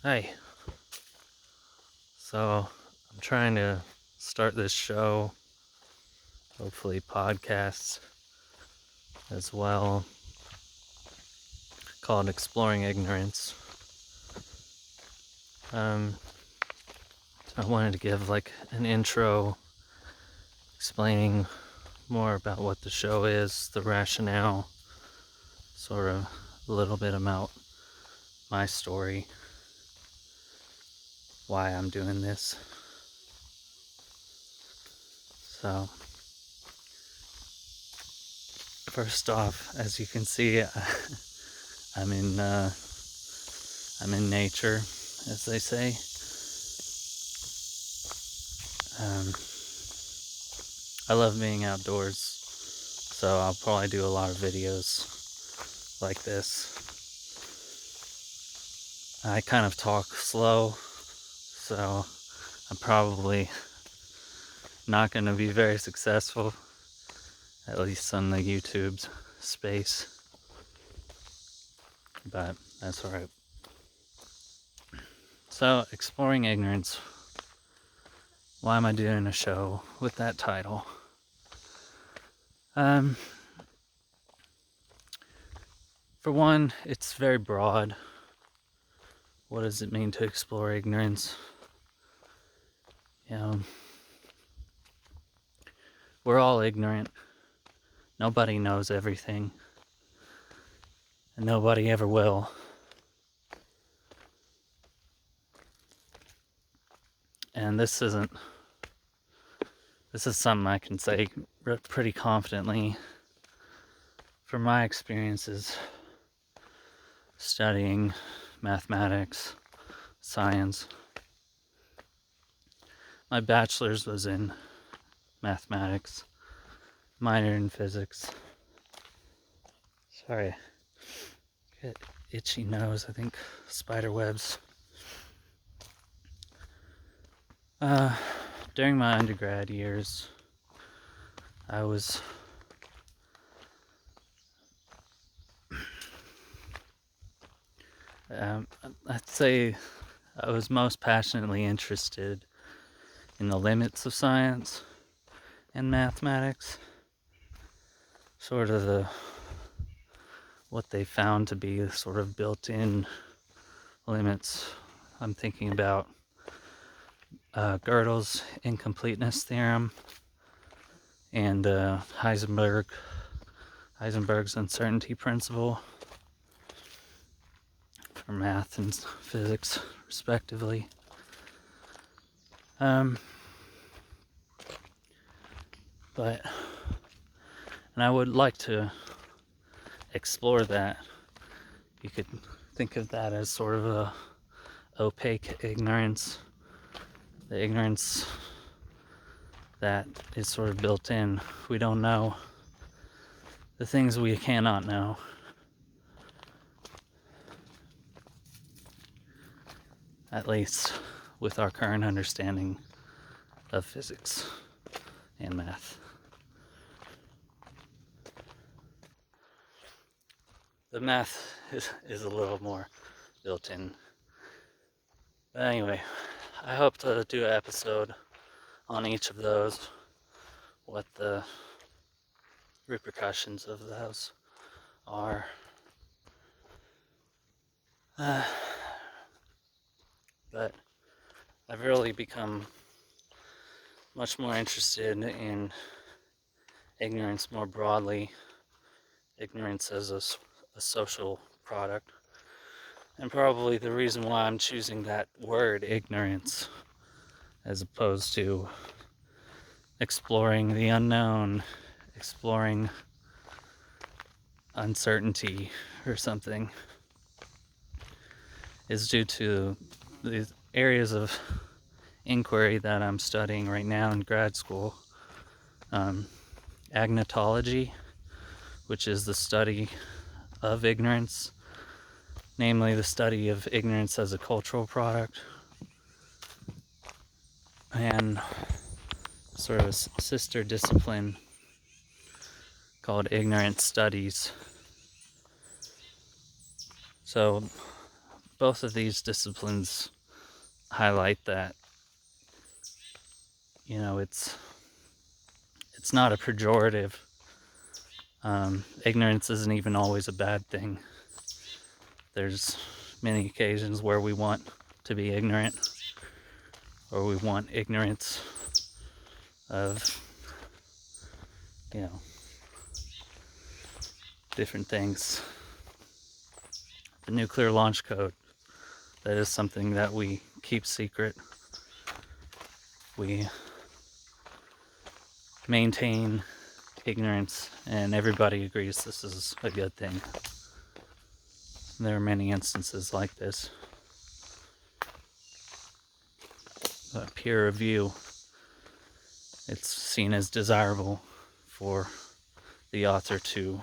Hey, so I'm trying to start this show, hopefully podcasts as well, called Exploring Ignorance. I wanted to give like an intro explaining more about what the show is, the rationale, sort of a little bit about my story, why I'm doing this. So, first off, as you can see, I'm in nature, as they say. I love being outdoors, so I'll probably do a lot of videos like this. I kind of talk slow, so I'm probably not going to be very successful, at least on the YouTube space, but that's alright. So, Exploring Ignorance. Why am I doing a show with that title? For one, it's very broad. What does it mean to explore ignorance? We're all ignorant. Nobody knows everything. And nobody ever will. And this is something I can say pretty confidently from my experiences studying mathematics, science. My bachelor's was in mathematics, minor in physics. Sorry, get itchy nose, I think spider webs. During my undergrad years, I'd say I was most passionately interested in the limits of science and mathematics, sort of what they found to be sort of built-in limits. I'm thinking about Gödel's incompleteness theorem and Heisenberg's uncertainty principle for math and physics, respectively. And I would like to explore that. You could think of that as sort of a opaque ignorance, the ignorance that is sort of built in. We don't know the things we cannot know. At least with our current understanding of physics and math. The math is a little more built in. But anyway, I hope to do an episode on each of those, what the repercussions of those are. But I've really become much more interested in ignorance more broadly, ignorance as a social product, and probably the reason why I'm choosing that word, ignorance, as opposed to exploring the unknown, exploring uncertainty or something, is due to the areas of inquiry that I'm studying right now in grad school. Agnotology, which is the study of ignorance, namely the study of ignorance as a cultural product, and sort of a sister discipline called ignorance studies. So both of these disciplines highlight that, it's not a pejorative. Ignorance isn't even always a bad thing. There's many occasions where we want to be ignorant, or we want ignorance of, different things. The nuclear launch code, that is something that we keep secret. We maintain ignorance, and everybody agrees this is a good thing. There are many instances like this. Peer review, it's seen as desirable for the author to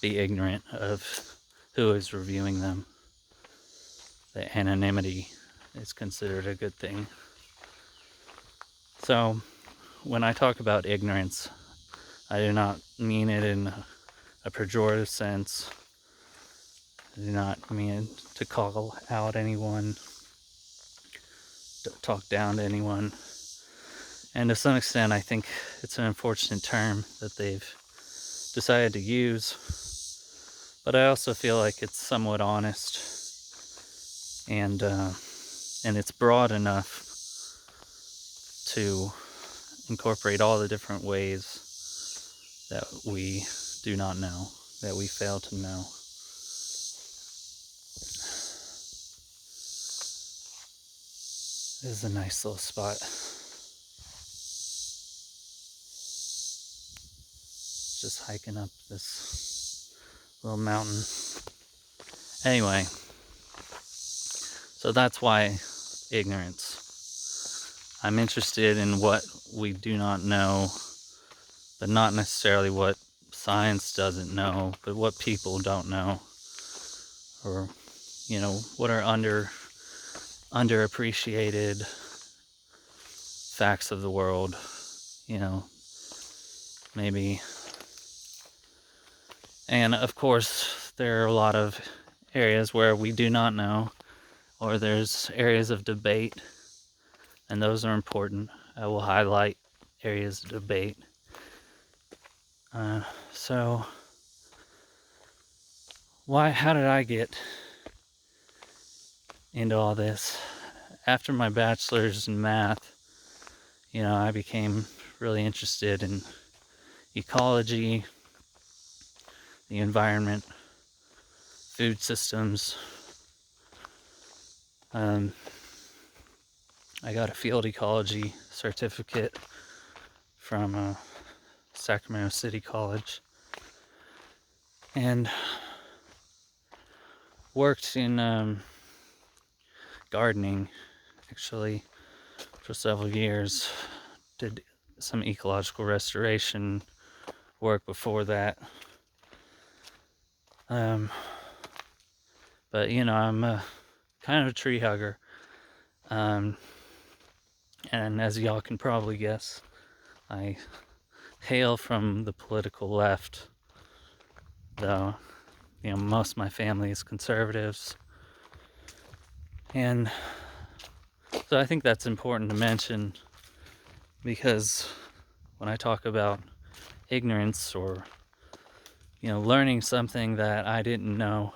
be ignorant of who is reviewing them. The anonymity is considered a good thing. So, when I talk about ignorance, I do not mean it in a pejorative sense. I do not mean to call out anyone, to talk down to anyone. And to some extent, I think it's an unfortunate term that they've decided to use. But I also feel like it's somewhat honest, and it's broad enough to incorporate all the different ways that we do not know, that we fail to know. This is a nice little spot. Just hiking up this little mountain. Anyway, so that's why ignorance. I'm interested in what we do not know, but not necessarily what science doesn't know, but what people don't know, or what are underappreciated facts of the world. Maybe. And of course, there are a lot of areas where we do not know, or there's areas of debate, and those are important. I will highlight areas of debate. So, how did I get into all this? After my bachelor's in math, I became really interested in ecology, the environment, food systems. I got a field ecology certificate from Sacramento City College, and worked in gardening, actually, for several years. Did some ecological restoration work before that. But I'm kind of a tree hugger. And as y'all can probably guess, I hail from the political left, though, most of my family is conservatives. And so I think that's important to mention, because when I talk about ignorance, or learning something that I didn't know,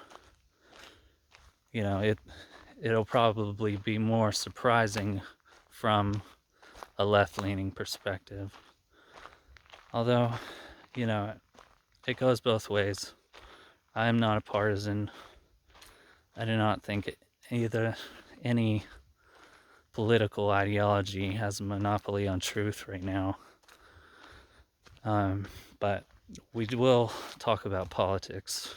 it'll probably be more surprising from a left-leaning perspective. Although, it goes both ways. I am not a partisan. I do not think either any political ideology has a monopoly on truth right now. But we will talk about politics,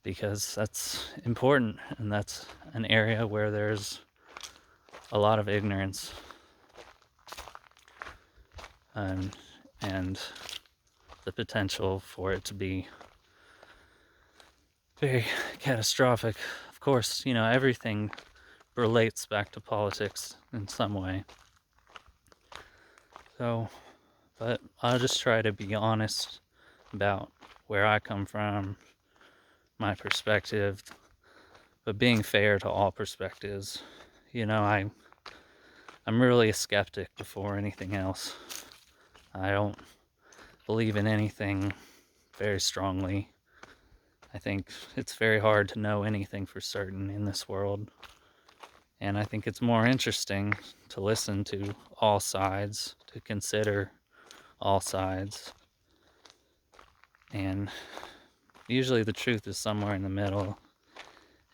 because that's important, and that's an area where there's a lot of ignorance, and the potential for it to be very catastrophic. Of course, everything relates back to politics in some way. So, but I'll just try to be honest about where I come from, my perspective, but being fair to all perspectives. I'm really a skeptic before anything else. I don't believe in anything very strongly. I think it's very hard to know anything for certain in this world. And I think it's more interesting to listen to all sides, to consider all sides. And usually the truth is somewhere in the middle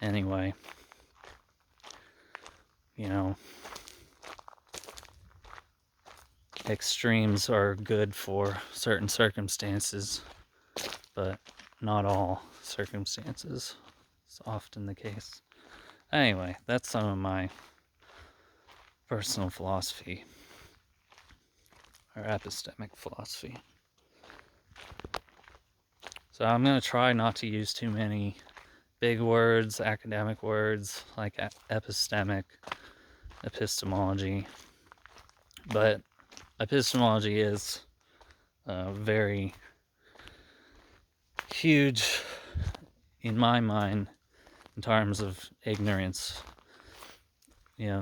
anyway. Extremes are good for certain circumstances, but not all circumstances. It's often the case. Anyway, that's some of my personal philosophy, or epistemic philosophy. So I'm going to try not to use too many big words, academic words like epistemic, epistemology. But epistemology is very huge in my mind in terms of ignorance.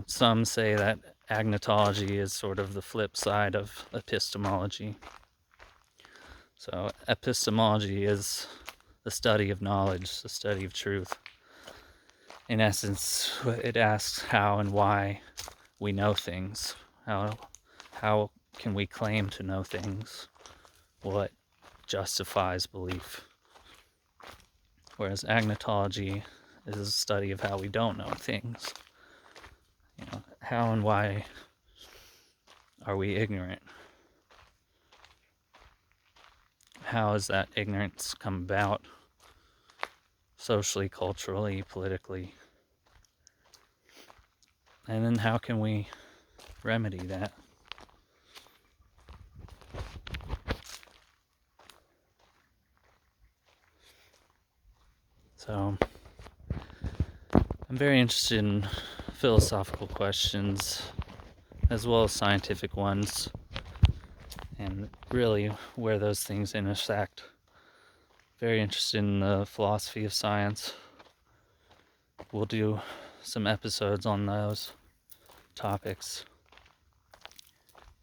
Some say that agnotology is sort of the flip side of epistemology. So epistemology is the study of knowledge, the study of truth. In essence, it asks how and why we know things. How can we claim to know things? What justifies belief? Whereas agnotology is a study of how we don't know things. How and why are we ignorant? How has that ignorance come about? Socially, culturally, politically? And then how can we remedy that? So, I'm very interested in philosophical questions as well as scientific ones, and really where those things intersect. Very interested in the philosophy of science. We'll do some episodes on those topics.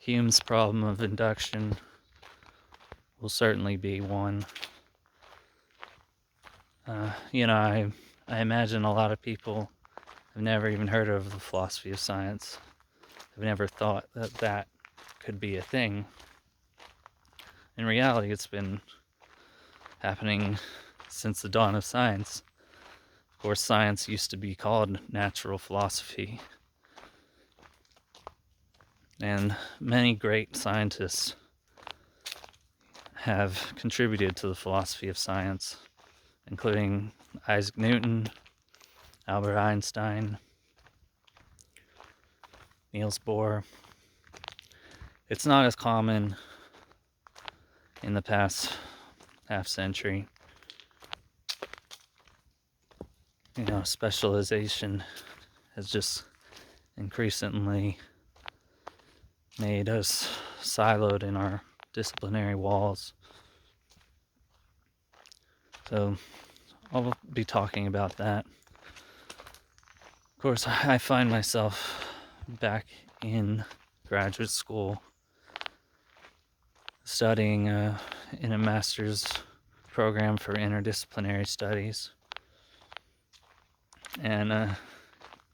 Hume's problem of induction will certainly be one. I imagine a lot of people have never even heard of the philosophy of science. Have never thought that could be a thing. In reality, it's been happening since the dawn of science. Of course, science used to be called natural philosophy. And many great scientists have contributed to the philosophy of science, including Isaac Newton, Albert Einstein, Niels Bohr. It's not as common in the past half century. Specialization has just increasingly made us siloed in our disciplinary walls. So I'll be talking about that. Of course, I find myself back in graduate school studying in a master's program for interdisciplinary studies. And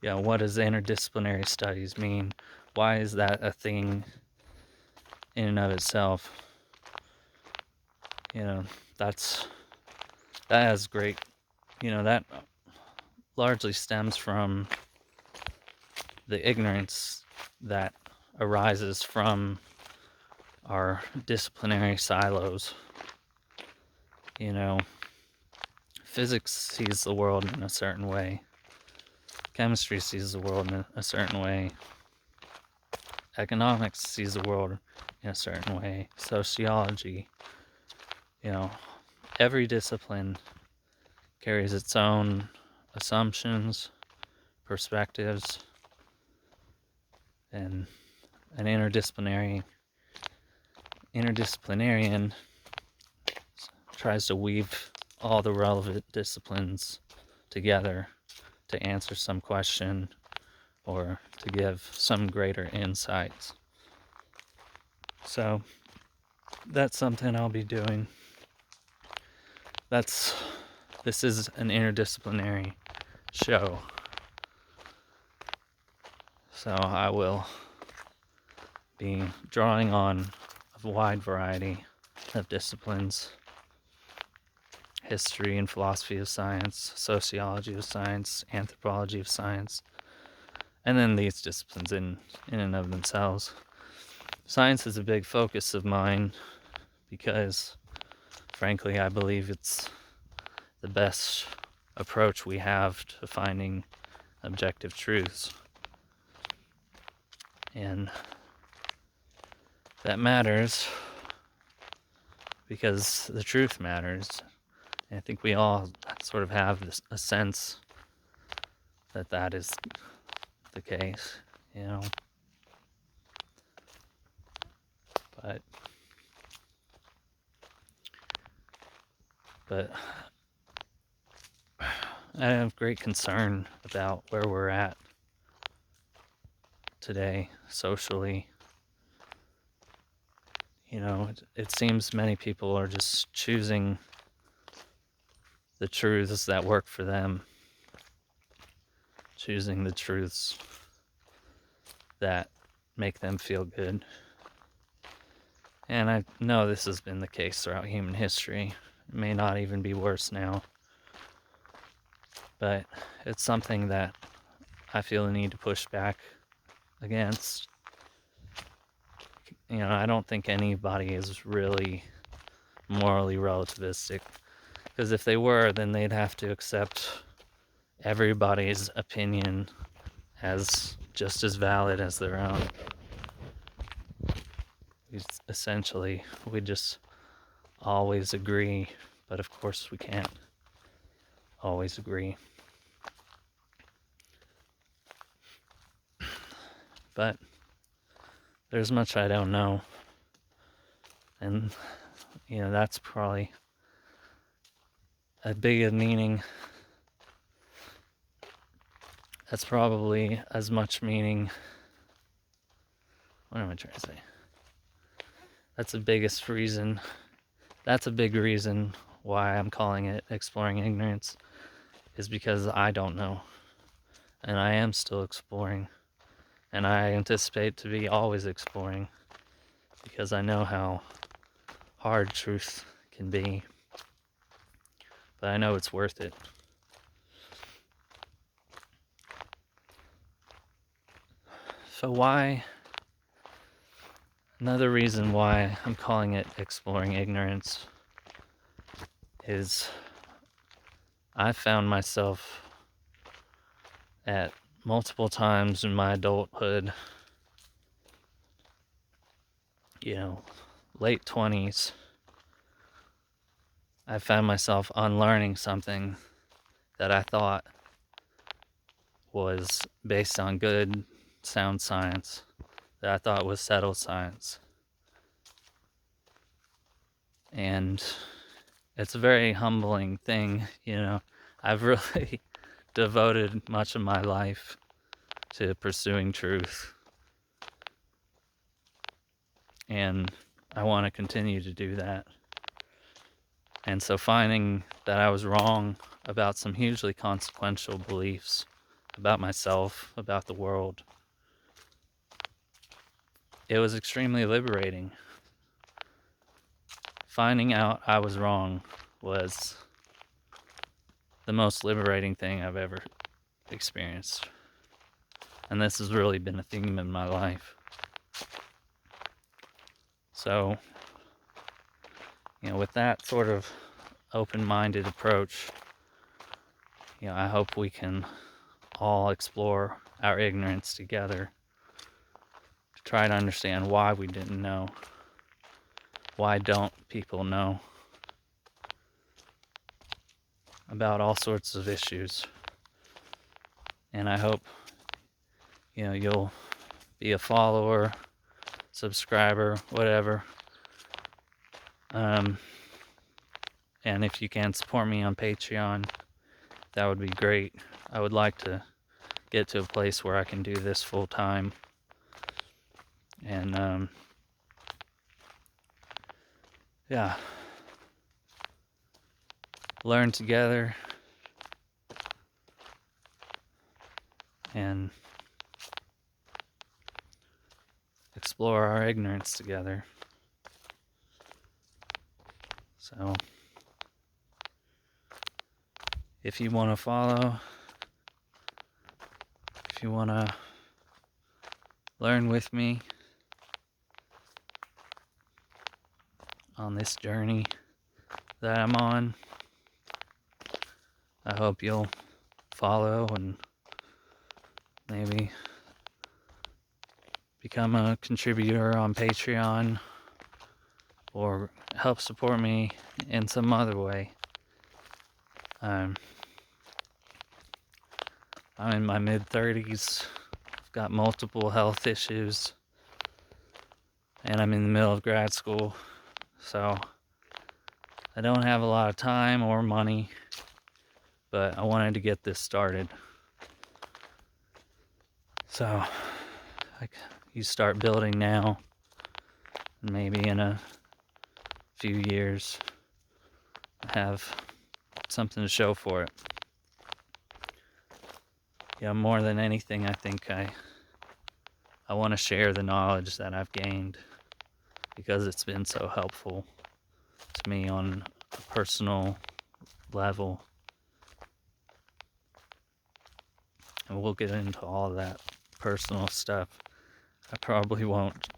what does interdisciplinary studies mean? Why is that a thing in and of itself? That has great, that largely stems from the ignorance that arises from our disciplinary silos. Physics sees the world in a certain way. Chemistry sees the world in a certain way. Economics sees the world in a certain way. Sociology. Every discipline carries its own assumptions, perspectives, and an interdisciplinarian tries to weave all the relevant disciplines together to answer some question or to give some greater insights. So that's something I'll be doing. This is an interdisciplinary show. So I will be drawing on a wide variety of disciplines: history and philosophy of science, sociology of science, anthropology of science, and then these disciplines in and of themselves. Science is a big focus of mine because, frankly, I believe it's the best approach we have to finding objective truths. And that matters because the truth matters. And I think we all sort of have a sense that that is the case, you know. But I have great concern about where we're at today socially. You know, it seems many people are just choosing the truths that work for them, choosing the truths that make them feel good. And I know this has been the case throughout human history. It may not even be worse now. But it's something that I feel the need to push back against. You know, I don't think anybody is really morally relativistic, because if they were, then they'd have to accept everybody's opinion as just as valid as their own. Essentially, we just always agree, but of course we can't always agree. But there's much I don't know, and you know, that's probably a big meaning. That's probably as much meaning. What am I trying to say? That's the biggest reason. That's a big reason why I'm calling it Exploring Ignorance, is because I don't know. And I am still exploring. And I anticipate to be always exploring, because I know how hard truth can be. But I know it's worth it. So another reason why I'm calling it Exploring Ignorance is I found myself at multiple times in my adulthood, you know, late 20s, I found myself unlearning something that I thought was based on good, sound science, that I thought was settled science. And it's a very humbling thing, you know. I've really devoted much of my life to pursuing truth, and I want to continue to do that. And so finding that I was wrong about some hugely consequential beliefs about myself, about the world, it was extremely liberating. Finding out I was wrong was the most liberating thing I've ever experienced. And this has really been a theme in my life. So, you know, with that sort of open-minded approach, you know, I hope we can all explore our ignorance together to try to understand why we didn't know. Why don't people know about all sorts of issues? And I hope, you know, you'll be a follower, subscriber, whatever. And if you can support me on Patreon, that would be great. I would like to get to a place where I can do this full time and yeah, learn together and explore our ignorance together. So if you want to follow, if you want to learn with me on this journey that I'm on, I hope you'll follow and maybe become a contributor on Patreon or help support me in some other way. I'm in my mid-30s, I've got multiple health issues, and I'm in the middle of grad school, so I don't have a lot of time or money, but I wanted to get this started. So you start building now, and maybe in a few years I have something to show for it. Yeah, more than anything, I think I want to share the knowledge that I've gained because it's been so helpful to me on a personal level. And we'll get into all of that personal stuff. I probably won't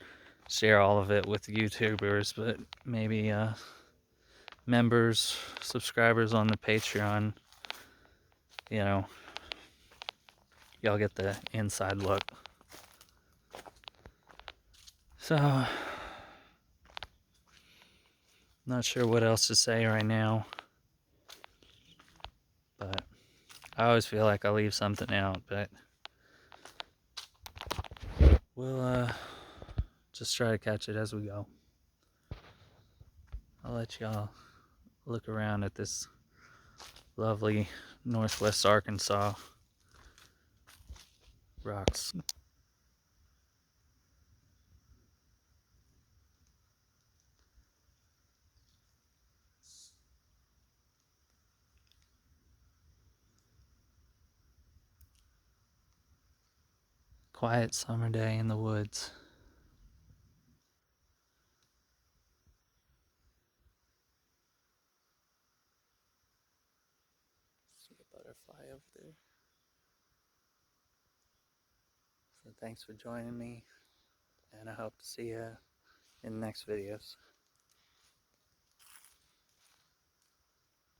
share all of it with YouTubers, but maybe members, subscribers on the Patreon, you know, y'all get the inside look. So, not sure what else to say right now, but I always feel like I leave something out, but we'll just try to catch it as we go. I'll let y'all look around at this lovely Northwest Arkansas rocks. Quiet summer day in the woods. See a butterfly over there. So thanks for joining me, and I hope to see you in the next videos.